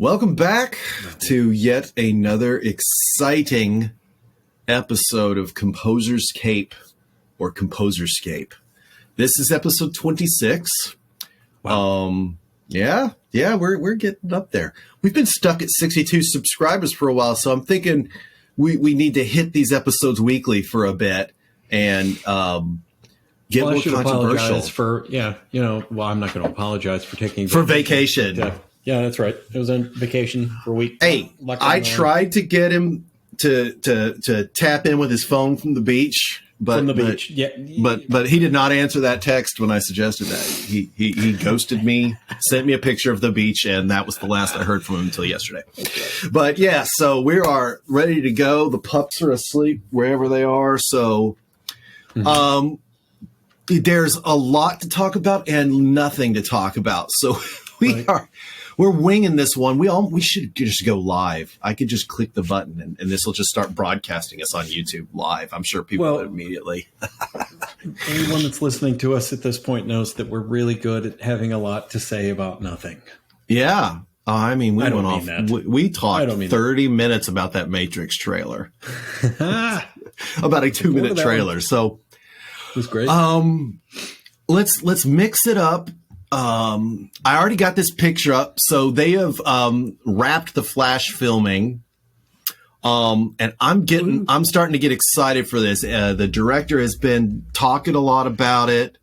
Welcome back to yet another exciting episode of ComposersCape or ComposersCape. This is episode 26. Wow. We're getting up there. We've been stuck at 62 subscribers for a while, so I'm thinking we need to hit these episodes weekly for a bit and get more controversial. I'm not going to apologize for taking vacation. Yeah, that's right. It was on vacation for a week. Hey, I tried to get him to tap in with his phone from the beach, but he did not answer that text when I suggested that. He ghosted me, sent me a picture of the beach, and that was the last I heard from him until yesterday. But yeah, so we are ready to go. The pups are asleep wherever they are, so there's a lot to talk about and nothing to talk about. So we're winging this one. We should just go live. I could just click the button and this will just start broadcasting us on YouTube live. I'm sure people would immediately. Anyone that's listening to us at this point knows that we're really good at having a lot to say about nothing. Yeah. I mean, we went off. We talked 30 minutes about that Matrix trailer. About a 2-minute trailer. So it was great. Let's mix it up. I already got this picture up. So they have wrapped the Flash filming. And I'm starting to get excited for this. The director has been talking a lot about it.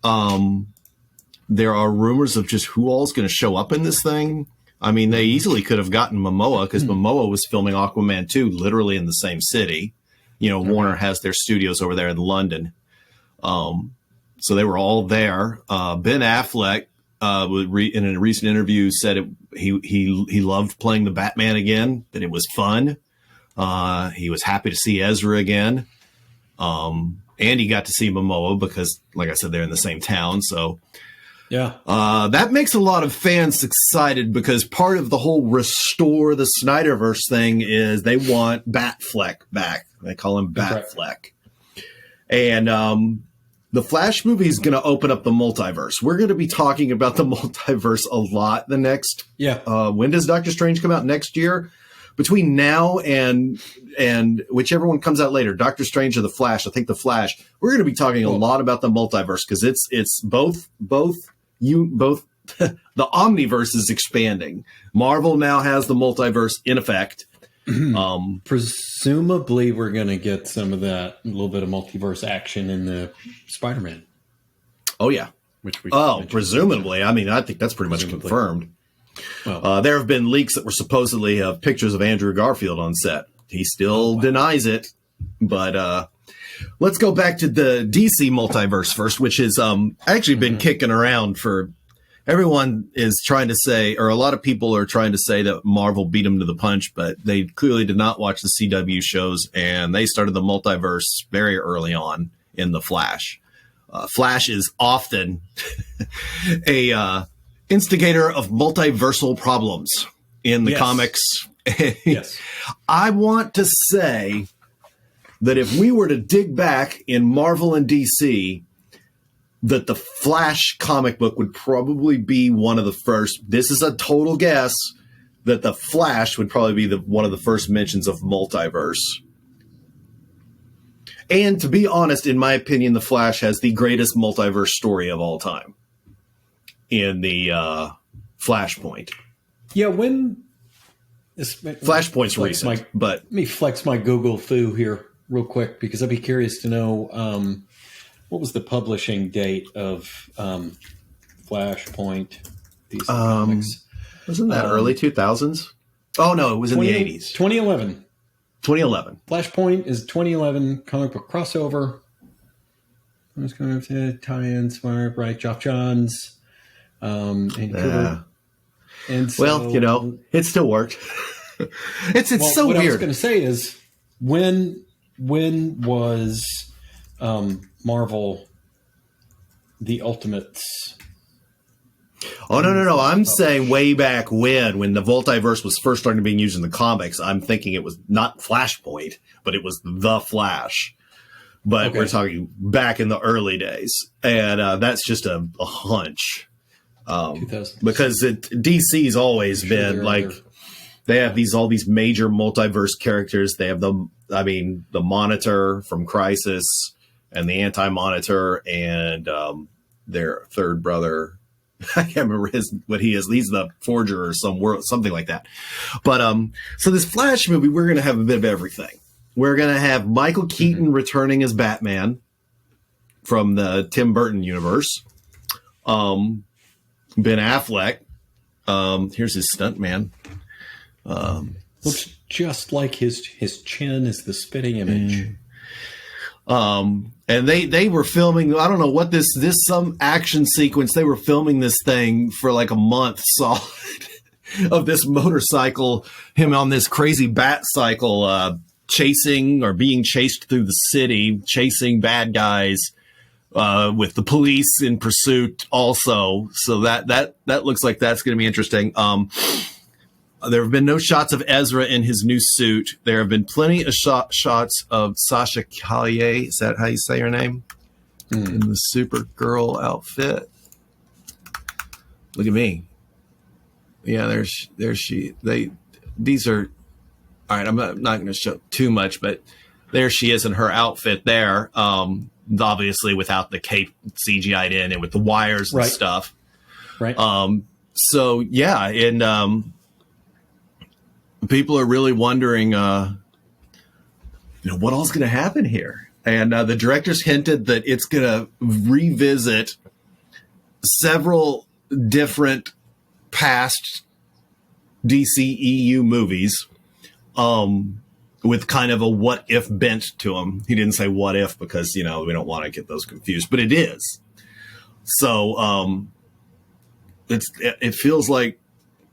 There are rumors of just who all is going to show up in this thing. I mean, they easily could have gotten Momoa because Momoa was filming Aquaman 2 literally in the same city. You know, Warner has their studios over there in London. So they were all there. Ben Affleck, in a recent interview, said he loved playing the Batman again, that it was fun. He was happy to see Ezra again. And he got to see Momoa because, like I said, they're in the same town. So yeah, that makes a lot of fans excited because part of the whole restore the Snyderverse thing is they want Batfleck back. They call him Batfleck. Right. And the Flash movie is going to open up the multiverse. We're going to be talking about the multiverse a lot the next. Yeah. When does Doctor Strange come out next year? Between now and whichever one comes out later, Doctor Strange or the Flash. I think the Flash. We're going to be talking a lot about the multiverse because it's both. The omniverse is expanding. Marvel now has the multiverse in effect. Presumably we're going to get some of that, a little bit of multiverse action in the Spider-Man. Oh yeah. Presumably. I mean, I think that's pretty much confirmed. Well, there have been leaks that were supposedly of pictures of Andrew Garfield on set. He still denies it, but let's go back to the DC multiverse first, which has actually been kicking around for. Everyone is trying to say, or a lot of people are trying to say that Marvel beat them to the punch, but they clearly did not watch the CW shows, and they started the multiverse very early on in the Flash. Flash is often a instigator of multiversal problems in the comics. Yes. I want to say that if we were to dig back in Marvel and DC, that the Flash comic book would probably be one of the first. This is a total guess that the Flash would probably be one of the first mentions of multiverse. And to be honest, in my opinion, the Flash has the greatest multiverse story of all time in the Flashpoint. Yeah, Flashpoint's recent, but let me flex my Google foo here real quick because I'd be curious to know. What was the publishing date of Flashpoint? DC Comics? Wasn't that early 2000s? Oh, no, it was in the 80s. 2011. 2011. Flashpoint is 2011 comic book crossover. It's going to tie-in, smart, right? Geoff Johns. And so, well, you know, it still worked. it's so what weird. I was going to say is when was Marvel the Ultimates? Oh, no. I'm saying way back when the multiverse was first starting to be used in the comics, I'm thinking it was not Flashpoint, but it was the Flash. But we're talking back in the early days. And that's just a hunch. Because DC's always been like they have all these major multiverse characters. They have the Monitor from Crisis and the Anti-Monitor and their third brother. I can't remember what he is. He's the Forger or something like that. But so this Flash movie, we're going to have a bit of everything. We're going to have Michael Keaton returning as Batman from the Tim Burton universe. Ben Affleck. Here's his stuntman. Looks just like his chin is the spitting image. And they were filming, I don't know what this some action sequence. They were filming this thing for like a month solid of this motorcycle, him on this crazy bat cycle, chasing or being chased through the city, chasing bad guys, with the police in pursuit also. So that looks like that's going to be interesting. There have been no shots of Ezra in his new suit. There have been plenty of shots of Sasha Callier. Is that how you say her name? In the Supergirl outfit. Look at me. Yeah, there's she. These are all right. I'm not going to show too much, but there she is in her outfit there. Obviously without the cape CGI'd in and with the wires and stuff. Right. So yeah, and people are really wondering, what all's going to happen here. And the directors hinted that it's going to revisit several different past DCEU movies with kind of a what if bent to them. He didn't say what if because, we don't want to get those confused, but it is. So it feels like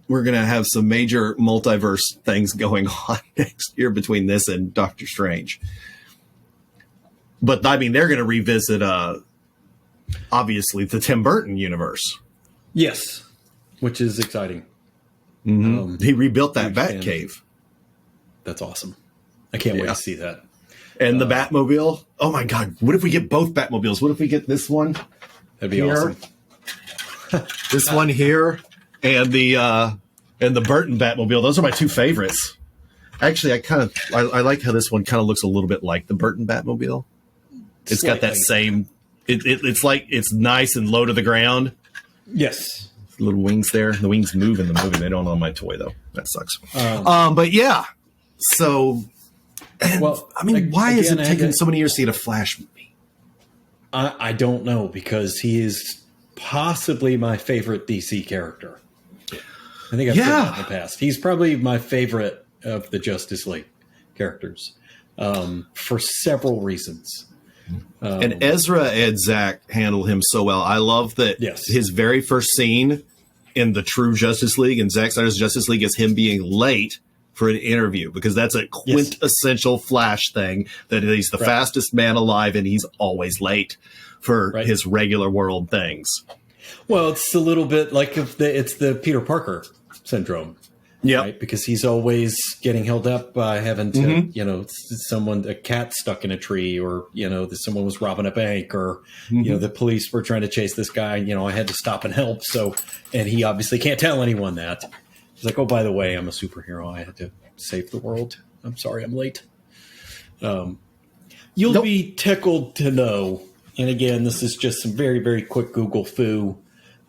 we're going to have some major multiverse things going on next year between this and Doctor Strange. But they're going to revisit, obviously, the Tim Burton universe. Yes, which is exciting. Mm-hmm. He rebuilt that Batcave. That's awesome. I can't wait to see that. And the Batmobile. Oh my God! What if we get both Batmobiles? What if we get this one? That'd be awesome. This one here. And the Burton Batmobile, those are my two favorites. Actually, I like how this one kind of looks a little bit like the Burton Batmobile. It's got that same. It's like it's nice and low to the ground. Yes, little wings there. The wings move in the movie. They don't on my toy though. That sucks. But yeah. So, why is it taking so many years to get a Flash movie? I don't know because he is possibly my favorite DC character. I think I've said that in the past. He's probably my favorite of the Justice League characters for several reasons. And Ezra and Zach handle him so well. I love that his very first scene in the true Justice League and Zack Snyder's Justice League is him being late for an interview because that's a quintessential Flash thing that he's the fastest man alive and he's always late for his regular world things. Well, it's a little bit like it's the Peter Parker syndrome. Yeah. Right? Because he's always getting held up by having to, a cat stuck in a tree or, someone was robbing a bank or, the police were trying to chase this guy. I had to stop and help. So, and he obviously can't tell anyone that. He's like, oh, by the way, I'm a superhero. I had to save the world. I'm sorry, I'm late. You'll be tickled to know. And again, this is just some very, very quick Google foo.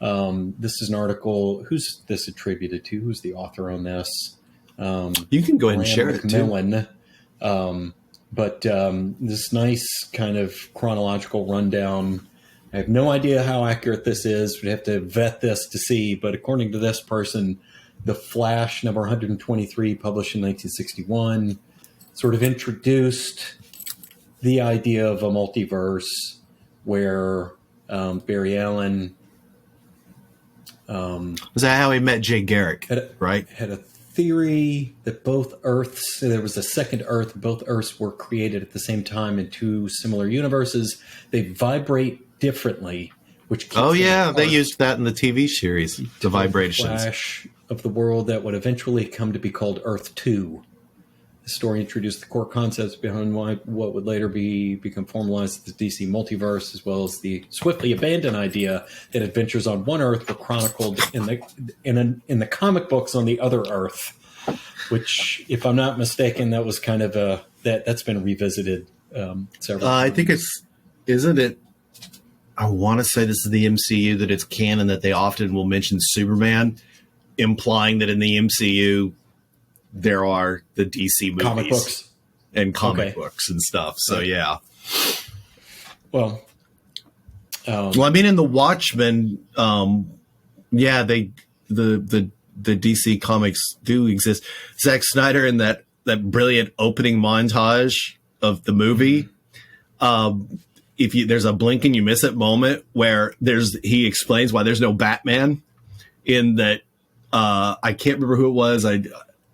This is an article. Who's this attributed to? Who's the author on this? You can go ahead and share it too. But this nice kind of chronological rundown. I have no idea how accurate this is. We'd have to vet this to see. But according to this person, The Flash, number 123, published in 1961, sort of introduced the idea of a multiverse where Barry Allen... was that how he met Jay Garrick, had a theory that both Earths, there was a second Earth, both Earths were created at the same time in two similar universes. They vibrate differently, which keeps they used that in the TV series, the vibrations. Flash of the world that would eventually come to be called Earth 2. The story introduced the core concepts behind what would later become formalized as the DC multiverse, as well as the swiftly abandoned idea that adventures on one Earth were chronicled in the comic books on the other Earth. Which, if I'm not mistaken, that was kind of that's been revisited several times. I think isn't it? I want to say this is the MCU, that it's canon that they often will mention Superman, implying that in the MCU there are the DC movies, comic books, and comic books and stuff. So yeah. Well, I mean, in the Watchmen, the DC comics do exist. Zack Snyder in that brilliant opening montage of the movie. There's a blink and you miss it moment where he explains why there's no Batman in that. I can't remember who it was.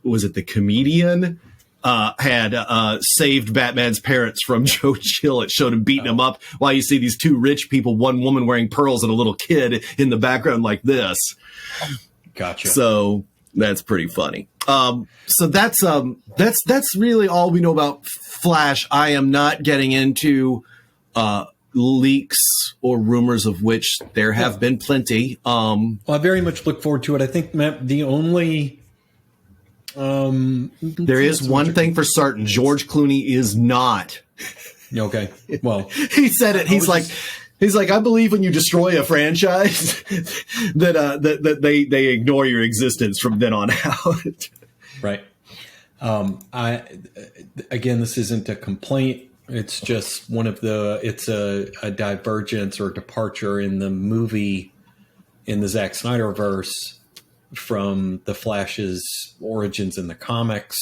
Was it the comedian had saved Batman's parents from Joe Chill. It showed him beating him up while you see these two rich people, one woman wearing pearls and a little kid in the background like this. Gotcha. So that's pretty funny. So that's really all we know about Flash. I am not getting into leaks or rumors, of which there have been plenty. Well, I very much look forward to it. I think, Matt, the only there is one thing for certain: George Clooney is not. Okay. Well, he said it. He's like, I believe when you destroy a franchise that they ignore your existence from then on out. Right. Again, this isn't a complaint. It's just it's a divergence or departure in the movie, in the Zack Snyder verse, from the Flash's origins in the comics,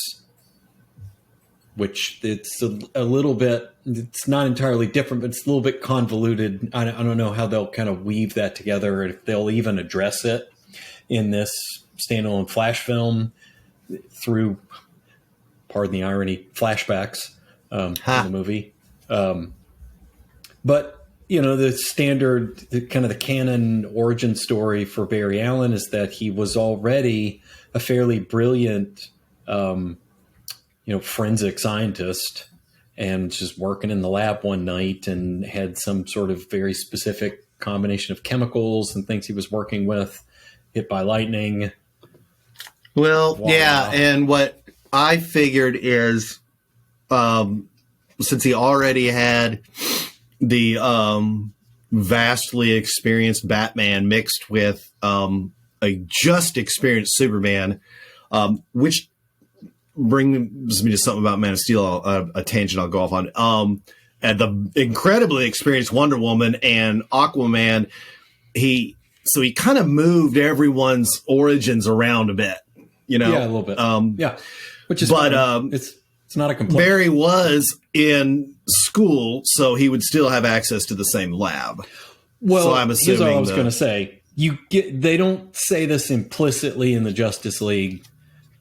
which it's a little bit, it's not entirely different, but it's a little bit convoluted. I don't know how they'll kind of weave that together, if they'll even address it in this standalone Flash film through, pardon the irony, flashbacks in the movie. But the standard, the canon origin story for Barry Allen is that he was already a fairly brilliant, forensic scientist, and just working in the lab one night and had some sort of very specific combination of chemicals and things he was working with, hit by lightning. Well, voila. Yeah. And what I figured is, since he already had the vastly experienced Batman mixed with a just experienced Superman, which brings me to something about Man of Steel, a tangent I'll go off on. And the incredibly experienced Wonder Woman and Aquaman, he kind of moved everyone's origins around a bit, Yeah, a little bit. Which is fine. It's not a complaint. Barry was in school, so he would still have access to the same lab. Well, so I'm assuming here's what I was going to say. They don't say this implicitly in the Justice League,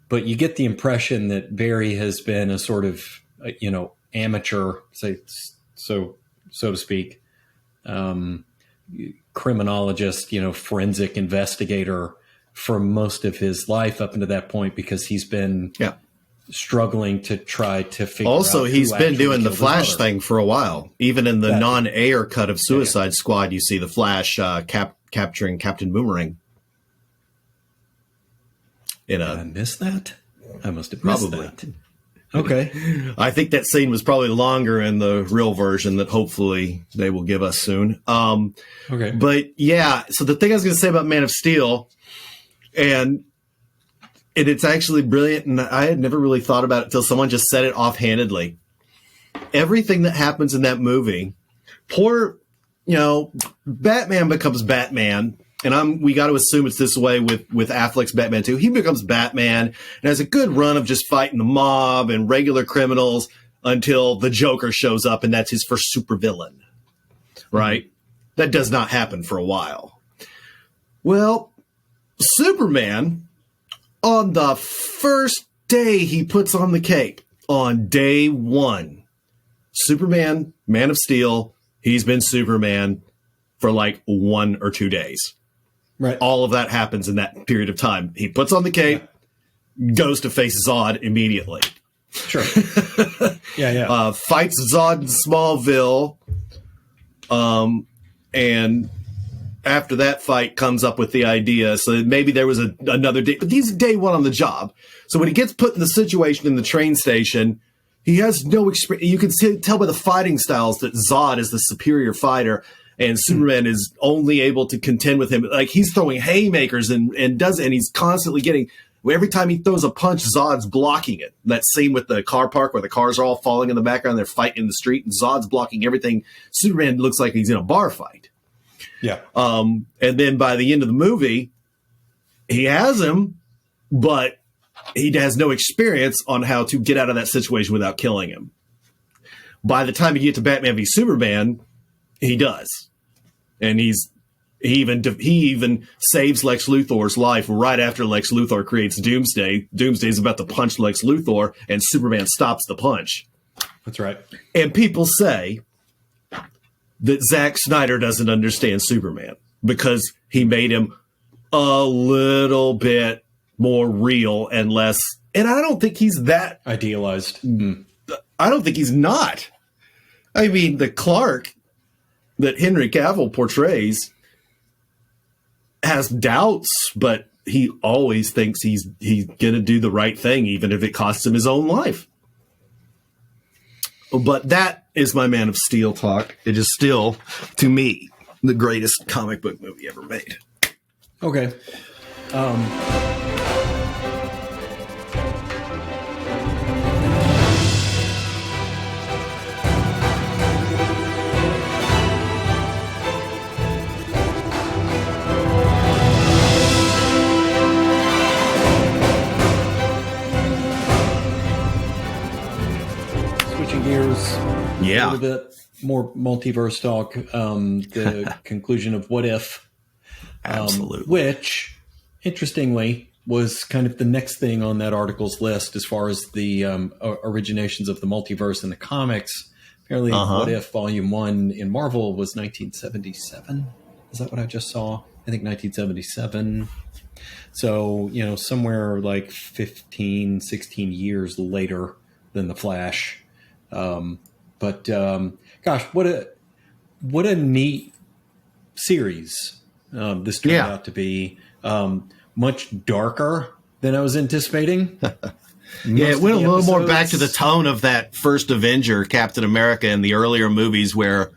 but you get the impression that Barry has been a sort of, amateur, so to speak, criminologist, forensic investigator for most of his life up until that point, because he's been struggling to try to figure out. Also, he's been doing the Flash thing for a while. Even in the non-air cut of Suicide Squad, you see the Flash capturing Captain Boomerang. Did I miss that? I must have missed that. Okay. I think that scene was probably longer in the real version that hopefully they will give us soon. Okay. But yeah, so the thing I was going to say about Man of Steel, and it's actually brilliant, and I had never really thought about it until someone just said it offhandedly. Everything that happens in that movie, Batman becomes Batman, and we got to assume it's this way with Affleck's Batman too. He becomes Batman and has a good run of just fighting the mob and regular criminals until the Joker shows up, and that's his first supervillain, right? Mm-hmm. That does not happen for a while. Well, Superman, on the first day he puts on the cape, on day one, Superman, Man of Steel, he's been Superman for like 1 or 2 days. Right. All of that happens in that period of time. He puts on the cape, goes to face Zod immediately. Sure. Yeah. Fights Zod in Smallville. And after that fight comes up with the idea. So maybe there was another day, but he's day one on the job. So when he gets put in the situation in the train station, he has no experience. You can tell by the fighting styles that Zod is the superior fighter, and Superman is only able to contend with him. Like, he's throwing haymakers and he's constantly getting, every time he throws a punch, Zod's blocking it. That scene with the car park where the cars are all falling in the background, they're fighting in the street, and Zod's blocking everything. Superman looks like he's in a bar fight. Yeah. And then by the end of the movie, he has him, but he has no experience on how to get out of that situation without killing him. By the time you get to Batman v Superman, he does. And he even saves Lex Luthor's life right after Lex Luthor creates Doomsday. Doomsday's about to punch Lex Luthor, and Superman stops the punch. That's right. And people say that Zack Snyder doesn't understand Superman because he made him a little bit more real and less. And I don't think he's that idealized. I don't think he's not. I mean, the Clark that Henry Cavill portrays has doubts, but he always thinks he's going to do the right thing, even if it costs him his own life. But that is my Man of Steel talk. It is still, to me, the greatest comic book movie ever made. Okay. Gears, yeah, a little bit more multiverse talk. The conclusion of What If, absolutely, which interestingly was kind of the next thing on that article's list as far as the originations of the multiverse in the comics. Apparently, What If Volume 1 in Marvel was 1977. Is that what I just saw? I think 1977. So, somewhere like 15, 16 years later than The Flash. Gosh, what a neat series this turned out to be. Much darker than I was anticipating. Yeah, it went a little more back to the tone of that first Avenger, Captain America, in the earlier movies where,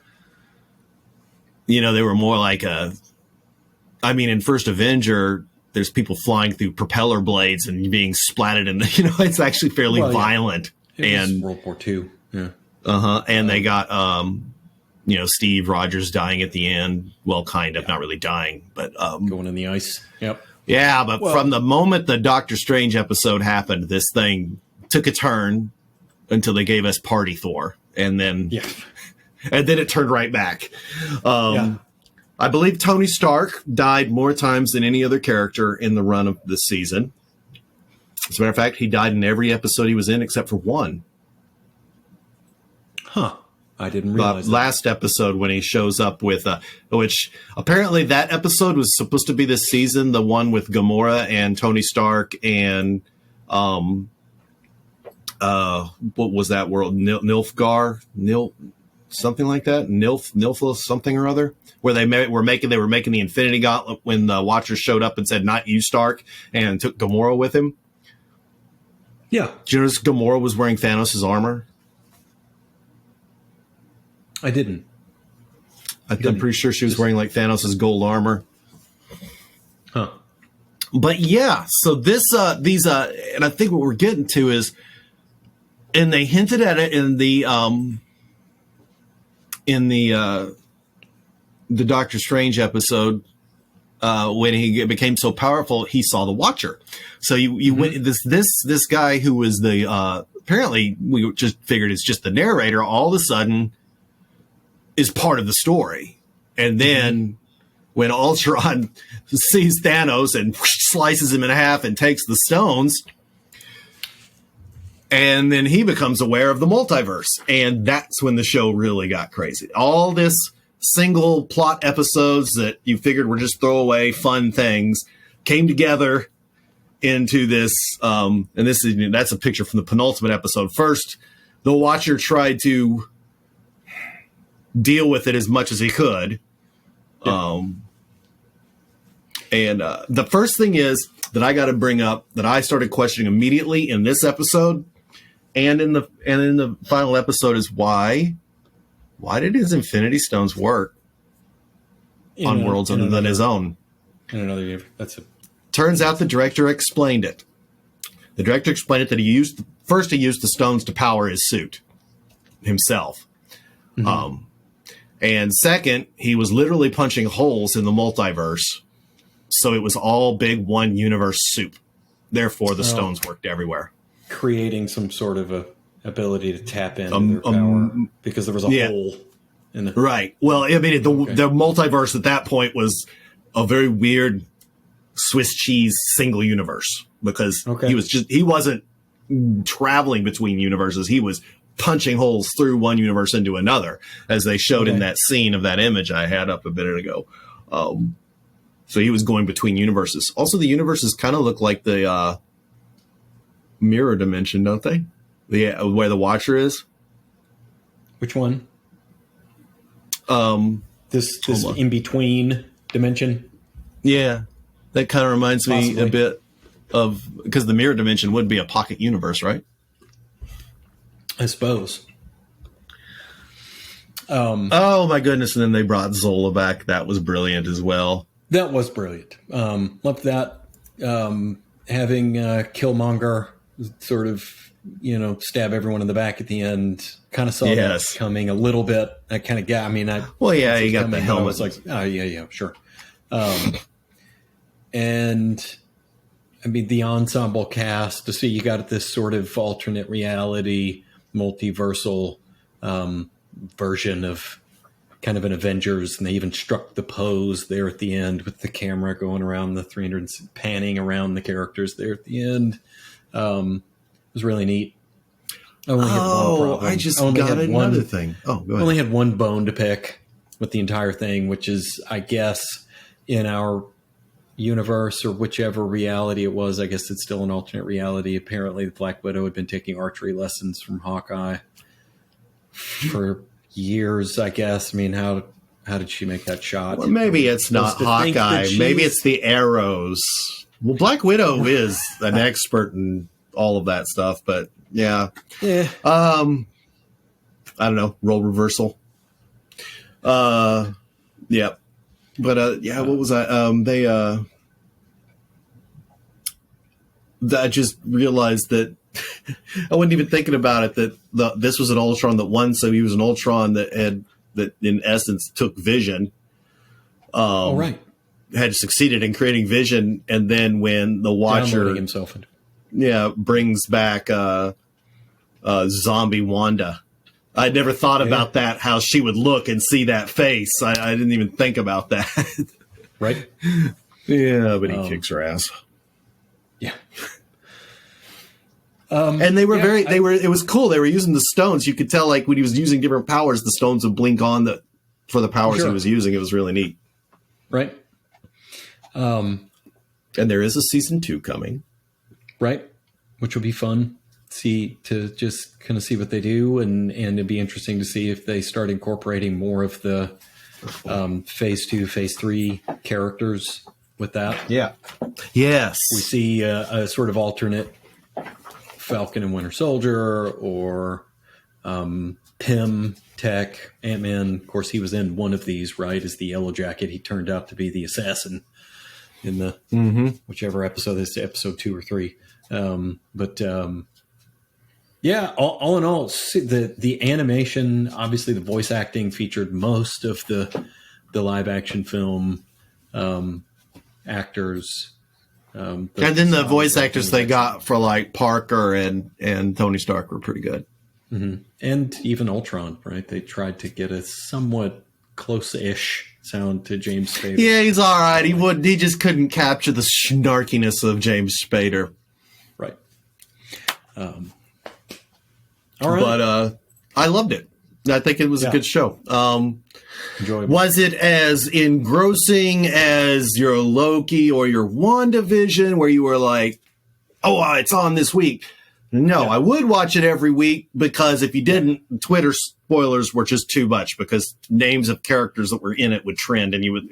they were more like in First Avenger, there's people flying through propeller blades and being splatted in it's actually fairly violent. It was World War II. Yeah. And they got, Steve Rogers dying at the end. Well, kind of, not really dying, but going in the ice. Yep. Yeah, but from the moment the Doctor Strange episode happened, this thing took a turn until they gave us Party Thor, and then it turned right back. I believe Tony Stark died more times than any other character in the run of this season. As a matter of fact, he died in every episode he was in except for one. Huh. I didn't realize that. Last episode when he shows up with, which apparently that episode was supposed to be this season, the one with Gamora and Tony Stark and, what was that world? Nilfgaard? Something like that? Nilfla something or other? Where they were making the Infinity Gauntlet when the Watchers showed up and said, "Not you, Stark," and took Gamora with him. Yeah. Do you notice Gamora was wearing Thanos' armor? I didn't. I'm pretty sure she was wearing like Thanos' gold armor. Huh. But yeah, so these, and I think what we're getting to is, and they hinted at it in the Doctor Strange episode, when he became so powerful, he saw the Watcher. So you went this guy who was the apparently we just figured it's just the narrator. All of a sudden, is part of the story, and then when Ultron sees Thanos and slices him in half and takes the stones, and then he becomes aware of the multiverse, and that's when the show really got crazy. All this single plot episodes that you figured were just throwaway fun things came together into this, and that's a picture from the penultimate episode. First, the Watcher tried to deal with it as much as he could. Yeah. The first thing is that I got to bring up that I started questioning immediately in this episode and in the final episode is why did his Infinity Stones work on worlds other than his own? In another, turns out the director explained it. The director explained it that he used the stones to power his suit himself. Mm-hmm. And second, he was literally punching holes in the multiverse. So it was all big one universe soup. Therefore, the stones worked everywhere. Creating some sort of a ability to tap into their power because there was a hole in the... Right. Well, I mean, the multiverse at that point was a very weird Swiss cheese single universe because he wasn't traveling between universes. He was punching holes through one universe into another, as they showed in that scene of that image I had up a minute ago. So he was going between universes. Also, the universes kind of look like the mirror dimension, don't they? Where the Watcher is. Which one? This in between dimension. Yeah, that kind of reminds me a bit of, because the mirror dimension would be a pocket universe, right? I suppose. Oh my goodness! And then they brought Zola back. That was brilliant as well. That was brilliant. Loved that. Having Killmonger sort of, stab everyone in the back at the end. Kind of saw that coming a little bit. I kind of got. I mean, you got the helmet. I was like, oh yeah, sure. And I mean, the ensemble cast to see you got this sort of alternate reality, multiversal version of kind of an Avengers, and they even struck the pose there at the end with the camera going around the 300, panning around the characters there at the end. It was really neat. I only had one problem. I just got another thing. Oh, go ahead. Only had one bone to pick with the entire thing, which is, I guess, in our universe or whichever reality it was, I guess it's still an alternate reality. Apparently, the Black Widow had been taking archery lessons from Hawkeye for years, I guess. I mean, how did she make that shot? Well, maybe it's not Hawkeye. Maybe it's the arrows. Well, Black Widow is an expert in all of that stuff, but yeah. I don't know. Role reversal. Yeah. But what was that? I just realized that I wasn't even thinking about it, that this was an Ultron that won, so he was an Ultron that in essence took Vision. Right. Had succeeded in creating Vision, and then when the Watcher himself brings back zombie Wanda. I'd never thought about that, how she would look and see that face. I didn't even think about that. Right? Yeah, but he kicks her ass. Yeah. And they were it was cool. They were using the stones. You could tell, like, when he was using different powers, the stones would blink on for the powers he was using. It was really neat. Right. And there is a season 2 coming. Right. Which will be fun. To just kind of see what they do, and it'd be interesting to see if they start incorporating more of the phase 2, phase 3 characters with that. Yeah. Yes. We see a sort of alternate Falcon and Winter Soldier, or Pym, Tech, Ant-Man. Of course, he was in one of these, right? As the Yellow Jacket. He turned out to be the assassin in the whichever episode this is, episode 2 or 3. Yeah, all in all, the animation, obviously the voice acting featured most of the live action film actors. And then the voice actors they got for, like, Parker and Tony Stark were pretty good. Mm-hmm. And even Ultron, right? They tried to get a somewhat close-ish sound to James Spader. Yeah, he's all right. He just couldn't capture the snarkiness of James Spader. Right. All right. But I loved it. I think it was a good show. Enjoyable. Was it as engrossing as your Loki or your WandaVision, where you were like, oh, it's on this week. No, I would watch it every week because if you didn't, Twitter spoilers were just too much because names of characters that were in it would trend and you would,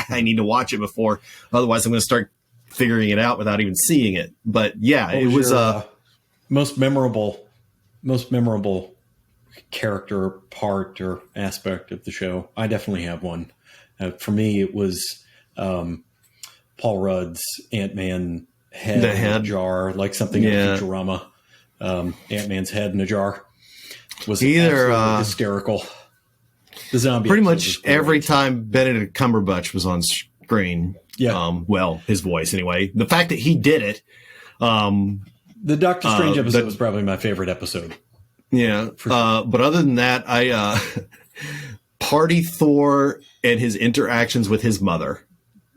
I need to watch it before. Otherwise, I'm going to start figuring it out without even seeing it. But yeah, it was most memorable character part or aspect of the show. I definitely have one. For me, it was Paul Rudd's Ant-Man head in a jar, like something in Futurama. Ant-Man's head in a jar was either hysterical. The zombie pretty much every time Benedict Cumberbatch was on screen. Yeah. Well, his voice anyway. The fact that he did it. The Doctor Strange episode was probably my favorite episode. Yeah. Sure. But other than that, Party Thor and his interactions with his mother.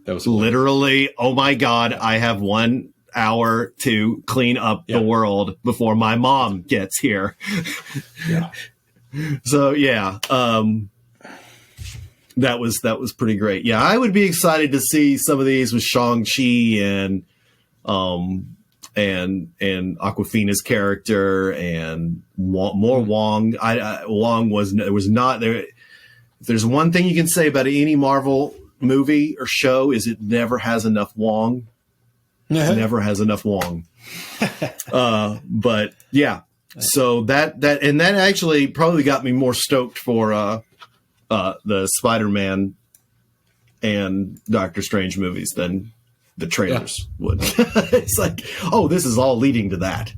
That was literally, oh my God, I have 1 hour to clean up the world before my mom gets here. Yeah. So yeah, that was pretty great. Yeah, I would be excited to see some of these with Shang-Chi and Awkwafina's character and more Wong. Wong was not there. If there's one thing you can say about any Marvel movie or show is it never has enough Wong. It never has enough Wong. But yeah, so that actually probably got me more stoked for the Spider-Man and Doctor Strange movies than the trailers would. It's like, oh, this is all leading to that.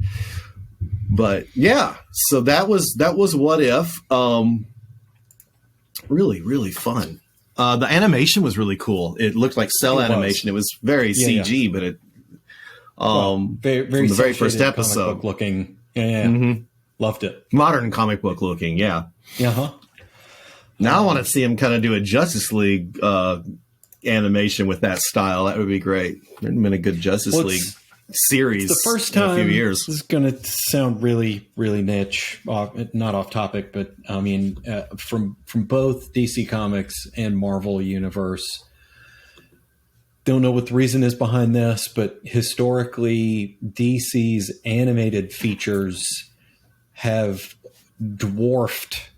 But yeah, so that was What If. Really, really fun. The animation was really cool. It looked like cell animation. It was very CG, but it very from the very first episode comic book looking. Mm-hmm. Loved it. Modern comic book looking, yeah. Uh-huh. Now I want to see him kind of do a Justice League animation with that style. That would be great. There'd been a good Justice League series. It's the first time in a few years. This is going to sound really, really niche, not off topic, but I mean, from both DC Comics and Marvel Universe. Don't know what the reason is behind this, but historically, DC's animated features have dwarfed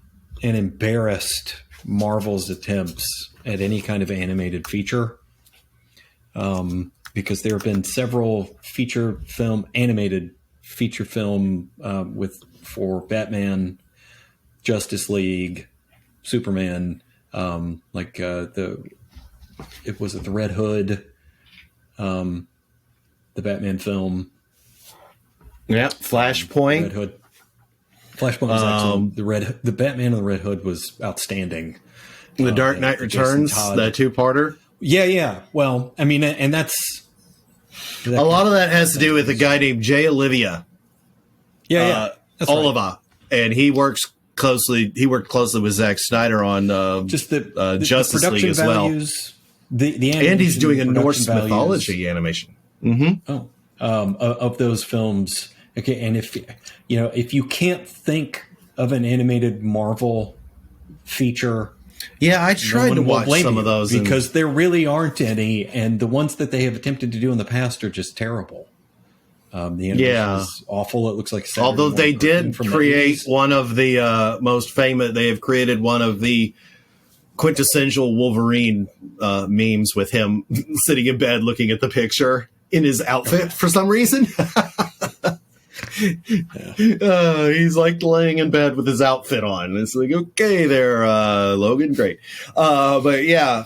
and embarrassed Marvel's attempts at any kind of animated feature. Because there have been several animated feature film for Batman, Justice League, Superman, the Red Hood, the Batman film. Yeah, Flashpoint. Red Hood. Flashpoint was excellent. The Batman and the Red Hood was outstanding. The Dark Knight Returns, the two-parter. Yeah. Well, I mean, and that's a lot of that has to do with a guy named Jay Olivia. That's Oliva, right. And he worked closely with Zack Snyder on just the Justice the League as values, well. The and he's doing a Norse mythology animation. Mm-hmm. Of those films. Okay, and if you can't think of an animated Marvel feature. Yeah, I tried to watch some of those because there really aren't any, and the ones that they have attempted to do in the past are just terrible. The animation is awful. It looks like although they did create one of the most famous. They have created one of the quintessential Wolverine memes with him sitting in bed looking at the picture in his outfit for some reason. He's like laying in bed with his outfit on. It's like, okay there, Logan, great. But yeah,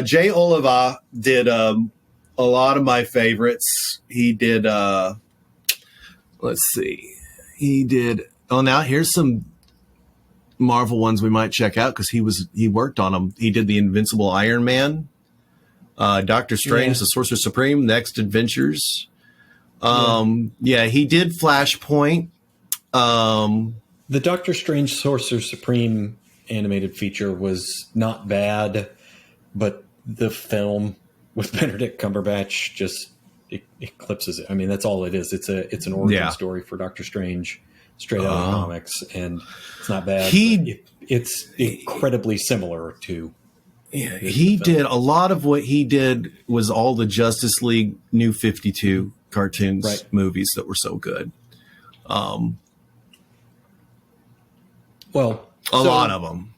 Jay Oliva did a lot of my favorites. He did, let's see, he did, now here's some Marvel ones we might check out because he worked on them. He did the Invincible Iron Man, Doctor Strange, the Sorcerer Supreme, Next Adventures. He did Flashpoint. The Doctor Strange Sorcerer Supreme animated feature was not bad, but the film with Benedict Cumberbatch just eclipses it. I mean, that's all it is. It's an origin story for Doctor Strange, straight out of comics, and it's not bad. It's incredibly similar to. Yeah, he did a lot of what he did was all the Justice League New 52 cartoons, movies that were so good. Well, a lot of them.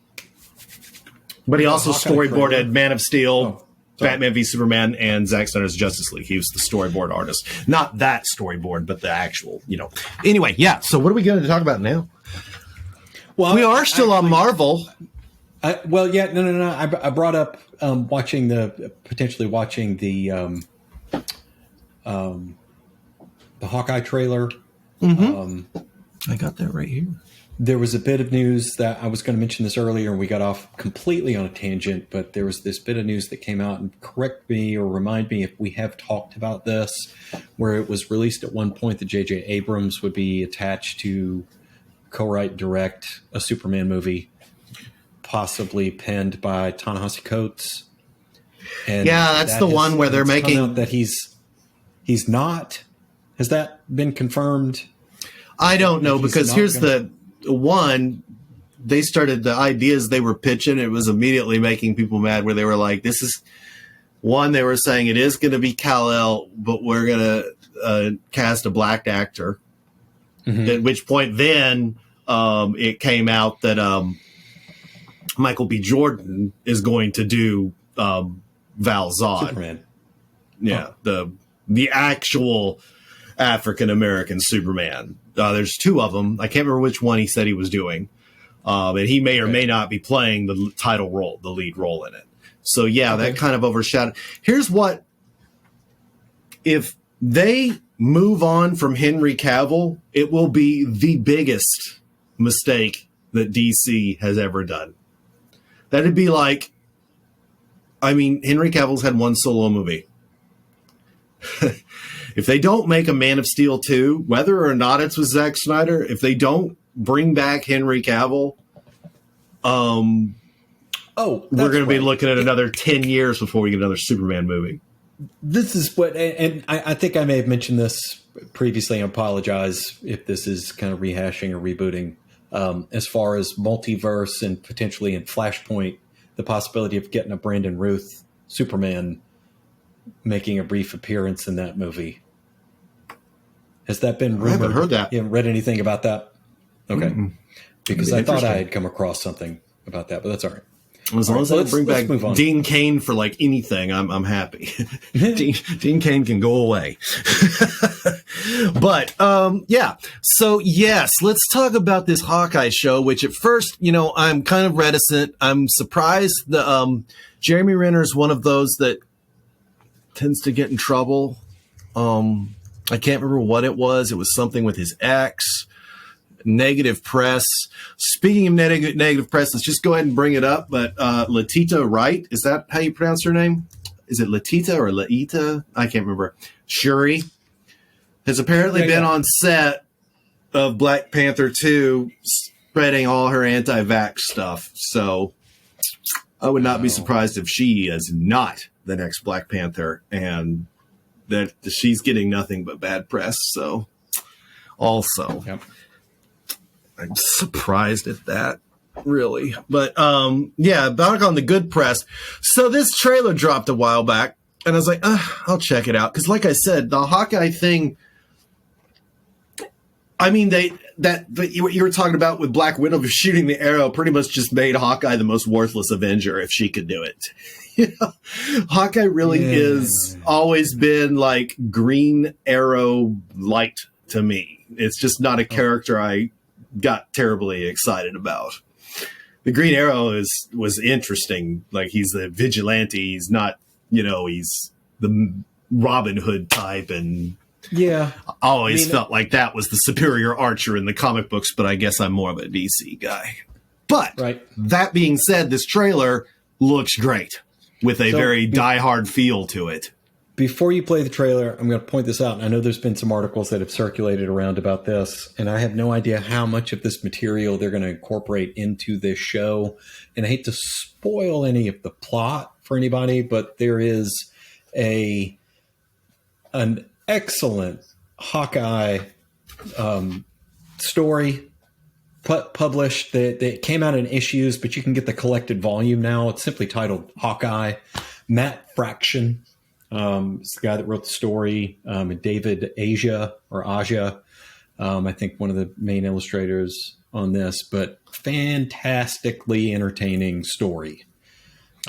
But he also storyboarded Man of Steel, Batman v Superman, and Zack Snyder's Justice League. He was the storyboard artist. Not that storyboard, but the actual, Anyway, yeah. So what are we going to talk about now? Well, we are still on Marvel. No. I brought up potentially watching the Hawkeye trailer. Mm-hmm. I got that right here. There was a bit of news that I was going to mention this earlier, and we got off completely on a tangent, but there was this bit of news that came out, and correct me or remind me if we have talked about this, where it was released at one point that J.J. Abrams would be attached to co-write direct a Superman movie, possibly penned by Ta-Nehisi Coates. And that's the one where they're making that he's not. Has that been confirmed? I don't know, because here's the one. They started the ideas they were pitching. It was immediately making people mad, where they were like, this is one. They were saying it is going to be Kal-El, but we're going to cast a black actor. Mm-hmm. At which point then it came out that Michael B. Jordan is going to do Val Zod. Superman. Yeah, the actual African-American Superman. There's two of them. I can't remember which one he said he was doing. And he may or may not be playing the title role, the lead role in it. So, that kind of overshadowed. Here's what, if they move on from Henry Cavill, it will be the biggest mistake that DC has ever done. That'd be like, Henry Cavill's had one solo movie. If they don't make a Man of Steel 2, whether or not it's with Zack Snyder, if they don't bring back Henry Cavill, we're going to be looking at another 10 years before we get another Superman movie. This is what, and I think I may have mentioned this previously. I apologize if this is kind of rehashing or rebooting. As far as multiverse and potentially in Flashpoint, the possibility of getting a Brandon Routh Superman making a brief appearance in that movie. Has that been rumored? I haven't heard that. You haven't read anything about that? Okay. Mm-mm. Because I thought I had come across something about that, but that's all right. As long as they bring back Dean Cain for like anything, I'm happy. Dean Cain can go away. But so yes, let's talk about this Hawkeye show, which at first, I'm kind of reticent. I'm surprised. Jeremy Renner is one of those that tends to get in trouble. I can't remember what it was. It was something with his ex. Negative press. Speaking of negative press, let's just go ahead and bring it up. But Latita Wright, is that how you pronounce her name? Is it Latita or Laita? I can't remember. Shuri has apparently been on set of Black Panther 2 spreading all her anti-vax stuff. So I would not be surprised if she is not the next Black Panther and that she's getting nothing but bad press. So also... Yep. I'm surprised at that, really. But, back on the good press. So this trailer dropped a while back, and I was like, I'll check it out. Because like I said, the Hawkeye thing, what you were talking about with Black Widow shooting the arrow pretty much just made Hawkeye the most worthless Avenger if she could do it. Hawkeye really is always been like Green Arrow light to me. It's just not a character I got terribly excited about. The Green Arrow was interesting. Like, he's the vigilante. He's not, he's the Robin Hood type. And I always felt like that was the superior archer in the comic books, but I guess I'm more of a DC guy. But that being said, this trailer looks great with a very diehard feel to it. Before you play the trailer, I'm going to point this out. And I know there's been some articles that have circulated around about this, and I have no idea how much of this material they're going to incorporate into this show. And I hate to spoil any of the plot for anybody, but there is an excellent Hawkeye story published that came out in issues, but you can get the collected volume now. It's simply titled Hawkeye. Matt Fraction It's the guy that wrote the story. David Aja. I think one of the main illustrators on this, but fantastically entertaining story.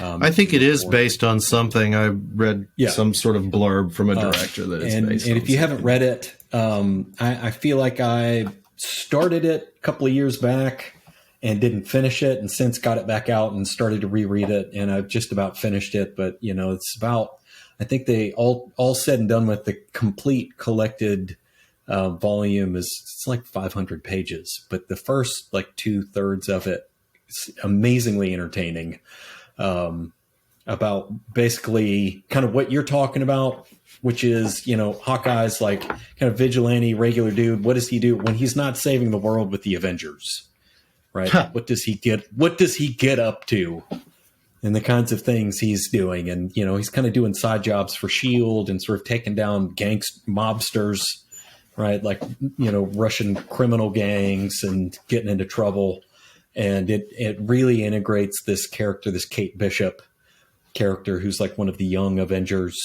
I think it is based on something. I read some sort of blurb from a director that it's based on. And if you haven't read it, I feel like I started it a couple of years back and didn't finish it, and since got it back out and started to reread it, and I've just about finished it. But it's about, I think they all said and done with, the complete collected volume it's like 500 pages, but the first like 2/3 of it is amazingly entertaining. About basically kind of what you're talking about, which is, Hawkeye's like kind of vigilante, regular dude. What does he do when he's not saving the world with the Avengers? Right? What does he get up to? And the kinds of things he's doing. And, he's kind of doing side jobs for S.H.I.E.L.D. and sort of taking down mobsters, right? Like, Russian criminal gangs and getting into trouble. And it really integrates this character, this Kate Bishop character, who's like one of the young Avengers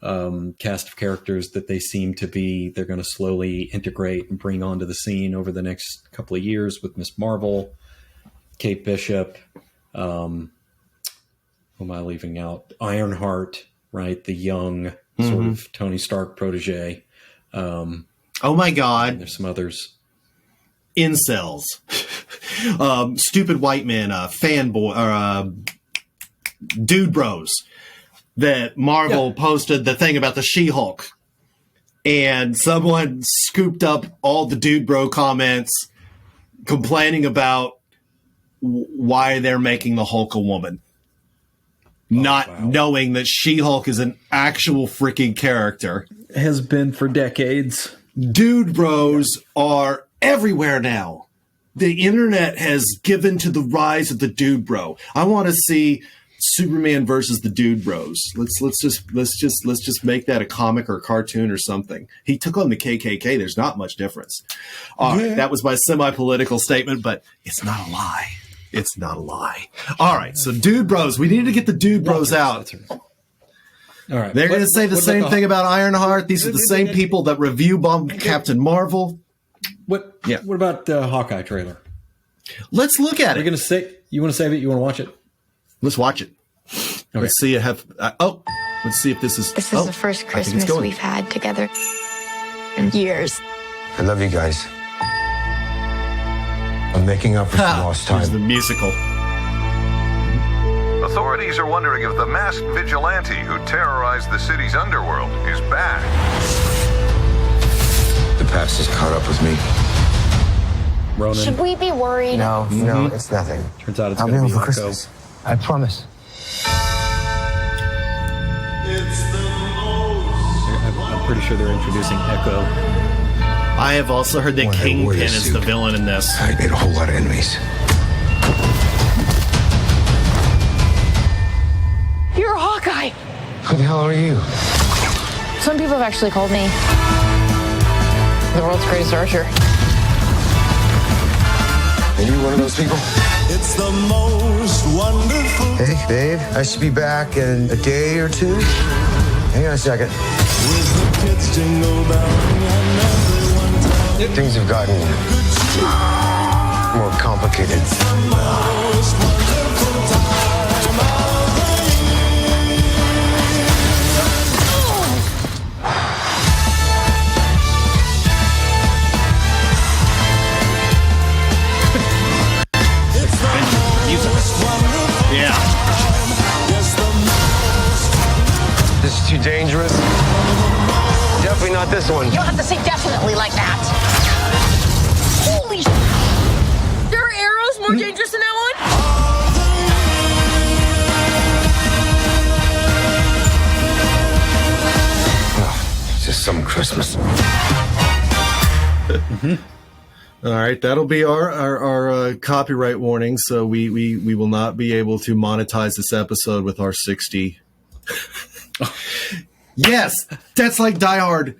cast of characters that they're going to slowly integrate and bring onto the scene over the next couple of years with Miss Marvel, Kate Bishop. Who am I leaving out? Ironheart, right? The young sort of Tony Stark protege. Oh my God. There's some others. Incels. Stupid white men, fanboy, or dude bros, that Marvel posted the thing about the She-Hulk, and someone scooped up all the dude bro comments complaining about why they're making the Hulk a woman, knowing that She-Hulk is an actual freaking character. Has been for decades. Dude bros are everywhere now. The internet has given to the rise of the dude bro. I want to see Superman versus the dude bros. Let's just make that a comic or a cartoon or something. He took on the KKK. There's not much difference. All right, that was my semi-political statement, but it's not a lie. It's not a lie. All right, so dude bros. We need to get the dude bros out. All right, they're going to say the same thing about Ironheart. These are the same people that review Captain Marvel. What about the Hawkeye trailer? Let's look at it. We're going to say, you want to save it? You want to watch it? Let's watch it. Okay. Let's see. Let's see if this is. This is the first Christmas we've had together in years. I love you guys. I'm making up for some lost time. Here's the musical. Authorities are wondering if the masked vigilante who terrorized the city's underworld is back. The past has caught up with me. Ronan. Should we be worried? No, it's nothing. Turns out it's I'll going to be for Echo. Christmas. I promise. I'm pretty sure they're introducing Echo. I have also heard that Kingpin is the villain in this. I made a whole lot of enemies. You're a Hawkeye. Who the hell are you? Some people have actually called me the world's greatest archer. Are you one of those people? It's the most wonderful. Hey, babe, I should be back in a day or two. Hang on a second. With the kids jingle belling and everyone telling. Things have gotten more complicated. It's the most wonderful time of the year. It's the most wonderful. Yeah. Yes, the most. This is too dangerous. Definitely not this one. You don't have to say definitely like that. Holy sh**. There are arrows more dangerous than that It's just some Christmas. All right, that'll be our copyright warning. So we will not be able to monetize this episode with our 60. Yes, that's like Die Hard.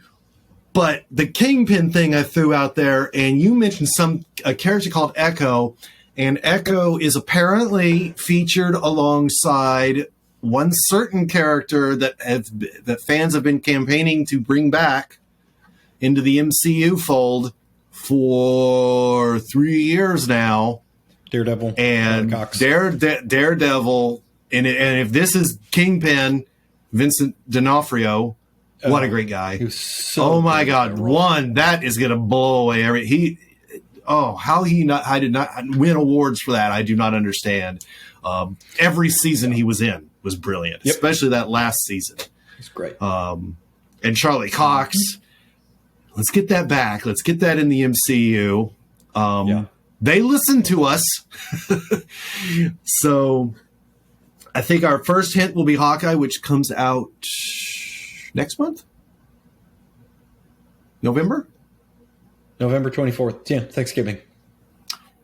But the Kingpin thing I threw out there, and you mentioned a character called Echo, and Echo is apparently featured alongside one certain character that fans have been campaigning to bring back into the MCU fold for 3 years now. Daredevil. And Daredevil. And if this is Kingpin, Vincent D'Onofrio, what a great guy. Oh my God. That is going to blow away how I did not win awards for that. I do not understand. Every season he was in was brilliant, especially that last season. It's great. And Charlie Cox. Let's get that back. Let's get that in the MCU. They listen to us. So I think our first hint will be Hawkeye, which comes out next month? November 24th. Yeah, Thanksgiving.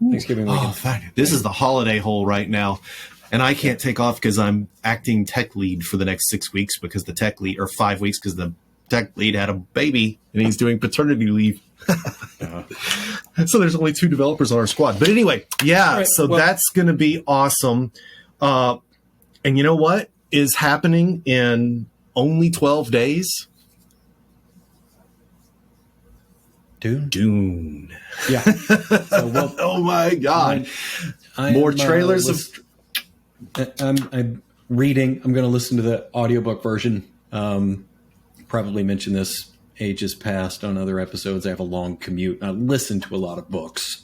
Thanksgiving weekend. Oh, fine. This is the holiday hole right now. And I can't take off because I'm acting tech lead for the next 6 weeks because the tech lead, or 5 weeks because the tech lead had a baby and he's doing paternity leave. So there's only 2 developers on our squad. But anyway, that's going to be awesome. And you know what is happening in only 12 days? Dune. Yeah. So, oh my God. More trailers I'm reading. I'm going to listen to the audiobook version. Probably mentioned this ages past on other episodes. I have a long commute. I listen to a lot of books.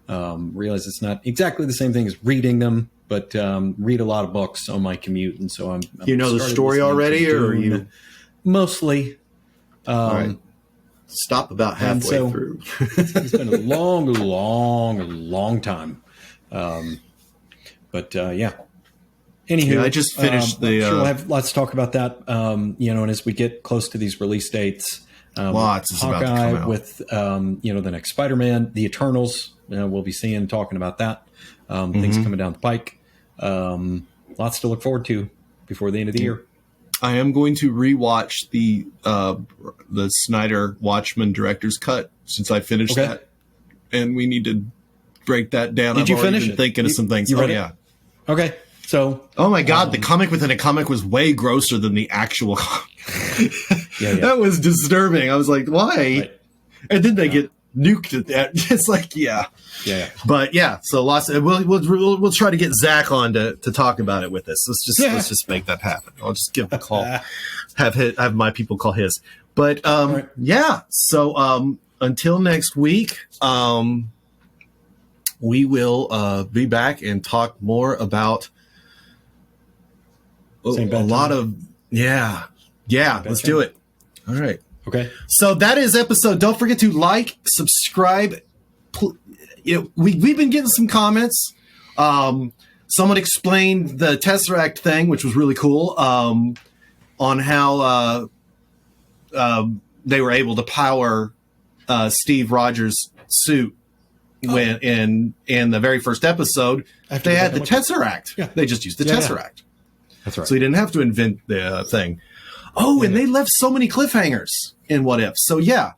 Realize it's not exactly the same thing as reading them, but read a lot of books on my commute. And so I'm you know the story already, or are you? Mostly. All right. Stop about halfway through. It's been a long time. But yeah. Anywho, I just finished I'm sure we'll have lots to talk about that. And as we get close to these release dates, lots is about to come Hawkeye out. with the next Spider-Man, the Eternals. We'll be talking about that. Things coming down the pike. Lots to look forward to before the end of the year. I am going to rewatch the Snyder Watchmen director's cut since I finished that, and we need to break that down. Did you finish it? Thinking of some things. You read yeah. Okay. So, oh my God, the comic within a comic was way grosser than the actual comic. That was disturbing. I was like, why? Right. And then they get nuked at that. It's like, yeah. But yeah, so lots. We'll try to get Zach on to talk about it with us. Let's just make that happen. I'll just give him a call. have my people call his. But right. Yeah. So until next week, we will be back and talk more about a lot of let's do it. All right. Okay. So that is episode. Don't forget to like, subscribe. We've been getting some comments. Someone explained the Tesseract thing, which was really cool, on how they were able to power Steve Rogers' suit when in the very first episode. They had the Tesseract. Yeah. They just used the Tesseract. Yeah. That's right. So you didn't have to invent the thing. Oh, and they left so many cliffhangers in What If. So yeah,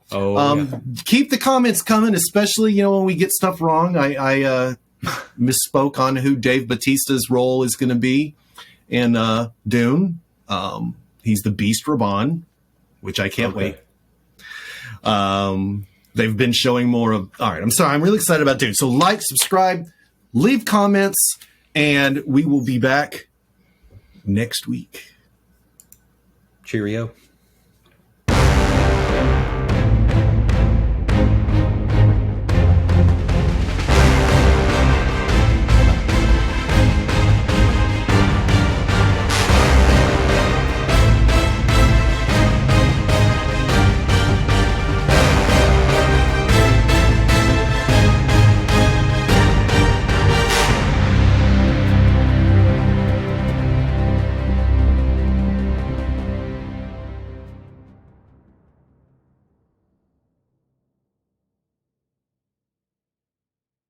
keep the comments coming, especially when we get stuff wrong. I misspoke on who Dave Bautista's role is going to be in Dune. He's the Beast Raban, which I can't wait. They've been showing more of. All right, I'm sorry. I'm really excited about Dune. So like, subscribe, leave comments, and we will be back next week. Cheerio.